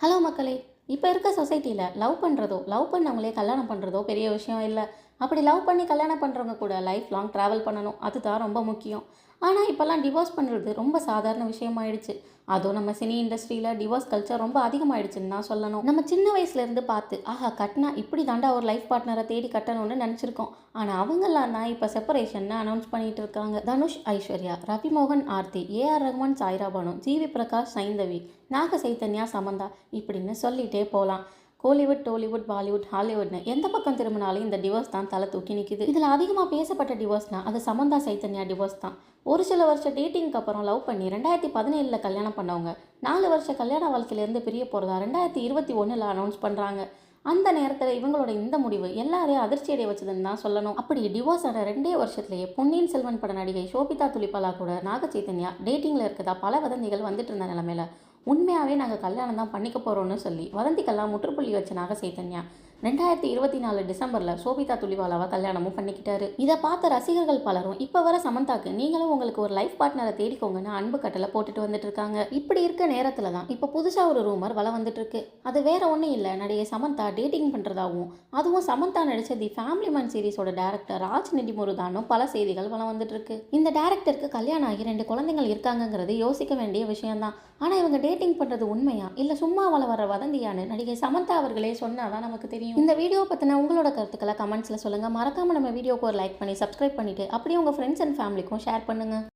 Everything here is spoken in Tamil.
ஹலோ மக்களே! இப்போ இருக்க சொசைட்டில லவ் பண்ணுறதோ, லவ் பண்ணவங்களே கல்யாணம் பண்ணுறதோ பெரிய விஷயம் இல்ல. அப்படி லவ் பண்ணி கல்யாணம் பண்ணுறவங்க கூட லைஃப் லாங் ட்ராவல் பண்ணணும். அதுதான் ரொம்ப முக்கியம். ஆனா, இப்போலாம் டிவோர்ஸ் பண்ணுறது ரொம்ப சாதாரண விஷயமாயிடுச்சு. அதுவும் நம்ம சினி இண்டஸ்ட்ரியில டிவோர்ஸ் கல்ச்சர் ரொம்ப அதிகமாயிடுச்சுன்னு தான் சொல்லணும். நம்ம சின்ன வயசுலேருந்து பார்த்து, ஆஹா கட்னா இப்படி தாண்டா ஒரு லைஃப் பார்ட்னரை தேடி கட்டணும்னு நினச்சிருக்கோம். ஆனால் அவங்கெல்லாம் தான் இப்போ செப்பரேஷன்னு அனௌன்ஸ் பண்ணிட்டு இருக்காங்க. தனுஷ், ஐஸ்வர்யா, ரவி மோகன், ஆர்த்தி, ஏஆர் ரஹ்மான், சாய்ரா பானு, ஜிவி பிரகாஷ், சைந்தவி, நாக சைத்தன்யா, சமந்தா இப்படின்னு சொல்லிட்டே போகலாம். கோலிவுட், டோலிவுட், பாலிவுட், ஹாலிவுட்னு எந்த பக்கம் திரும்பினாலும் இந்த டிவோர்ஸ் தான் தலை தூக்கி நிற்கிது. இதில் அதிகமாக பேசப்பட்ட டிவோர்ஸ்னால் அது சமந்தா சைத்தன்யா டிவோர்ஸ் தான். ஒரு சில வருஷம் டேட்டிங்க்கு அப்புறம் லவ் பண்ணி 2017 கல்யாணம் பண்ணவங்க 4 வருஷ கல்யாண வாழ்க்கையிலேருந்து பிரிய போகிறதா 2021 அனௌன்ஸ் பண்ணுறாங்க. அந்த நேரத்தில் இவங்களோட இந்த முடிவு எல்லாரையும் அதிர்ச்சி அடைய வச்சதுன்னு தான் சொல்லணும். அப்படி டிவோர்ஸ் ஆன 2 வருஷத்துலேயே பொன்னியின் செல்வன் பட நடிகை சோபிதா துலிபாலா கூட நாக சைத்தன்யா டேட்டிங்கில் இருக்கதா பல வதந்திகள் வந்துட்டு இருந்த நிலமையில உண்மையாகவே நாங்கள் கல்யாணம் தான் பண்ணிக்க போகிறோன்னு சொல்லி வதந்திக்கெல்லாம் முற்றுப்புள்ளி வச்ச நாக சைத்தன்யா 2024 டிசம்பரில் சோபிதா துலிவாலாவை கல்யாணமும் பண்ணிக்கிட்டாரு. இதை பார்த்த ரசிகர்கள் பலரும் இப்போ வர சமந்தாக்கு நீங்களும் உங்களுக்கு ஒரு லைஃப் பார்ட்னரை தேடிக்கோங்கன்னு அன்பு கட்டளை போட்டுட்டு வந்துட்டு இருக்காங்க. இப்படி இருக்க நேரத்தில் தான் இப்போ புதுசாக ஒரு ரூமர் வள வந்துட்டு இருக்கு. அது வேற ஒன்றும் இல்லை, நடிகை சமந்தா டேட்டிங் பண்ணுறதாகவும் அதுவும் சமந்தா நடித்த தி ஃபேமிலி மேன் சீரிஸோட டேரக்டர் ராஜ் நெடிமுருதானும் பல செய்திகள் வள வந்துட்டு இருக்கு. இந்த டேரக்டருக்கு கல்யாணம் ஆகி 2 குழந்தைகள் இருக்காங்கிறது யோசிக்க வேண்டிய விஷயம்தான். ஆனால் இவங்க டேட்டிங் பண்ணுறது உண்மையா இல்லை சும்மா வர வதந்தியான்னு நடிகை சமந்தா அவர்களே சொன்னாதான் நமக்கு தெரியும். இந்த வீடியோ பற்றின உங்களோட கருத்துக்களை கமெண்ட்ஸில் சொல்லுங்கள். மறக்காமல் நம்ம வீடியோக்கு ஒரு லைக் பண்ணி சப்ஸ்கிரைப் பண்ணிவிட்டு அப்படியே உங்கள் ஃப்ரெண்ட்ஸ் அண்ட் ஃபேமிலிக்கும் ஷேர் பண்ணுங்கள்.